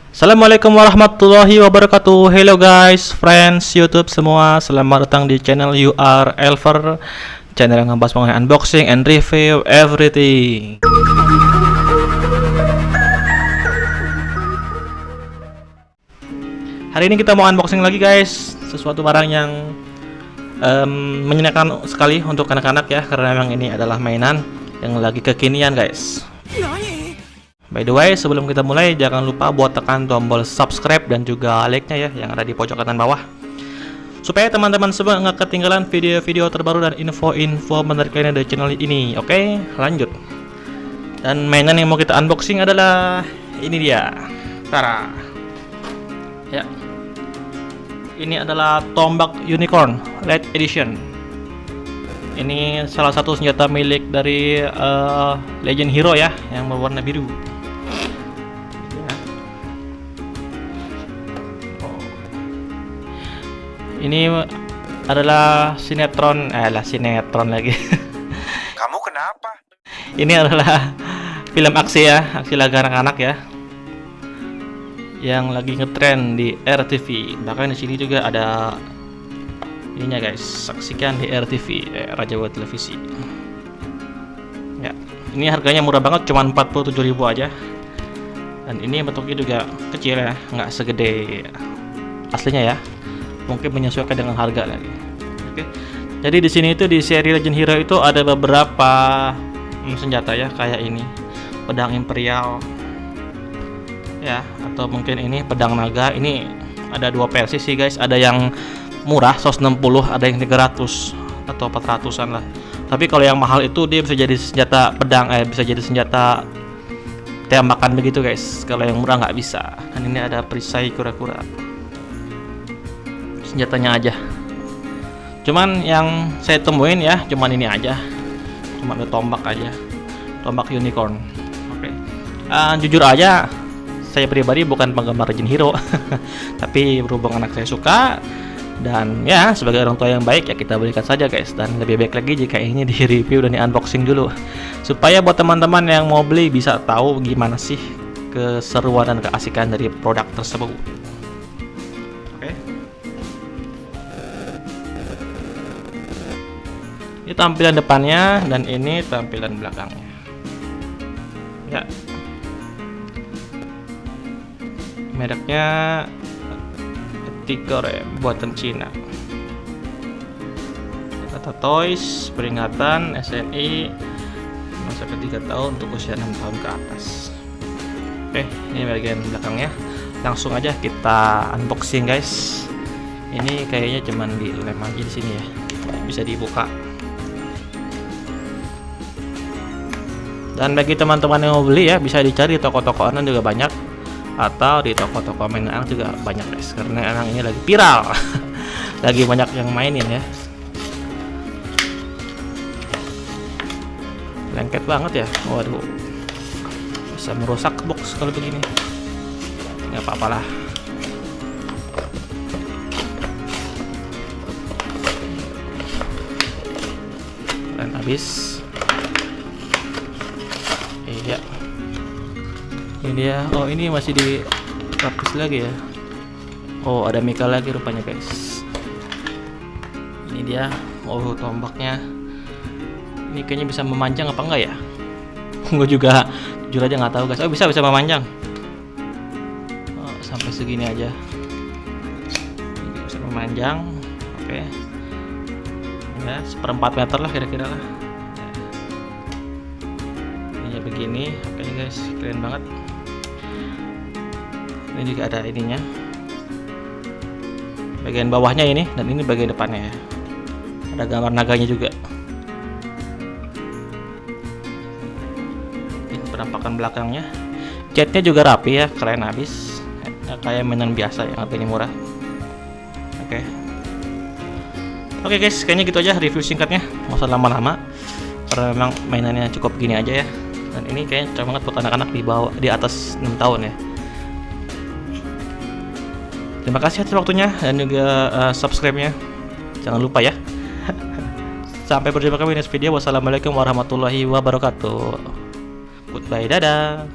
Assalamualaikum warahmatullahi wabarakatuh. Hello guys, friends YouTube semua, selamat datang di channel UR Elver, channel yang ngebahas mengenai unboxing and review everything. Hari ini kita mau unboxing lagi guys, sesuatu barang yang menyenangkan sekali untuk anak-anak ya, karena memang ini adalah mainan yang lagi kekinian guys. By the way, sebelum kita mulai, jangan lupa buat tekan tombol subscribe dan juga like-nya ya, yang ada di pojok kanan bawah, supaya teman-teman semua nggak ketinggalan video-video terbaru dan info-info menarik lainnya dari channel ini. Oke, lanjut. Dan mainan yang mau kita unboxing adalah ini dia. Tara. Ya. Ini adalah tombak unicorn Red Edition. Ini salah satu senjata milik dari Legend Hero ya, yang berwarna biru. Ini adalah sinetron lagi. Kamu kenapa? Ini adalah film aksi ya, aksi laga anak-anak ya, yang lagi ngetrend di RTV. Bahkan di sini juga ada ininya guys, saksikan di RTV, Raja Buat Televisi. Ya, ini harganya murah banget, cuma 47.000 aja. Dan ini bentuknya juga kecil ya, nggak segede aslinya ya. Mungkin menyesuaikan dengan harga lagi. Oke. Jadi di sini itu di seri Legend Hero itu ada beberapa senjata ya, kayak ini pedang imperial ya, atau mungkin ini pedang naga. Ini ada dua versi sih guys, ada yang murah 160, ada yang 300 atau 400-an lah. Tapi kalau yang mahal itu dia bisa jadi senjata pedang, bisa jadi senjata tembakan begitu guys. Kalau yang murah nggak bisa. Dan ini ada perisai kura-kura, senjatanya aja. Cuman yang saya temuin ya, cuman ini aja, cuma ada tombak aja, tombak unicorn. Oke. Jujur aja, saya pribadi bukan penggemar Legend Hero, tapi berhubung anak saya suka, dan ya sebagai orang tua yang baik ya kita belikan saja guys. Dan lebih baik lagi jika ini di review dan di unboxing dulu, supaya buat teman-teman yang mau beli bisa tahu gimana sih keseruan dan keasikan dari produk tersebut. Oke. Ini tampilan depannya dan ini tampilan belakangnya. Ya. Mereknya Tigore, buatan Cina. Kata Toys, peringatan SNI masa ke 3 tahun untuk usia 6 tahun ke atas. Oke, ini bagian belakangnya. Langsung aja kita unboxing guys. Ini kayaknya cuman dilem aja di sini ya. Bisa dibuka. Dan bagi teman-teman yang mau beli ya, bisa dicari di toko-toko online juga banyak, atau di toko-toko mainan juga banyak guys, karena emang ini lagi viral. Lagi banyak yang mainin ya. Lengket banget ya. Waduh, bisa merusak box kalau begini. Nggak apa-apalah. Dan habis. Iya. Ini dia. Oh, ini masih dilapis lagi ya. Oh, ada Mika lagi rupanya guys. Ini dia. Oh, tombaknya. Ini kayaknya bisa memanjang apa enggak ya? Gue juga jujur aja nggak tahu guys. Oh, bisa memanjang. Oh, sampai segini aja. Ini bisa memanjang. Oke. Ya, 1/4 meter lah kira-kira lah. Ini begini. Oke guys, keren banget. Ini juga ada ininya, bagian bawahnya ini, dan ini bagian depannya ya. Ada gambar naganya juga. Ini penampakan belakangnya. Catnya juga rapi ya, keren habis. Kayak mainan biasa yang harganya murah. Oke guys, kayaknya gitu aja review singkatnya, nggak usah lama-lama, karena memang mainannya cukup gini aja ya. Dan ini kayaknya cocok banget buat anak-anak di atas 6 tahun ya. Terima kasih atas waktunya dan juga subscribe-nya. Jangan lupa ya. Sampai berjumpa kembali di next video. Wassalamualaikum warahmatullahi wabarakatuh. Goodbye, dadah.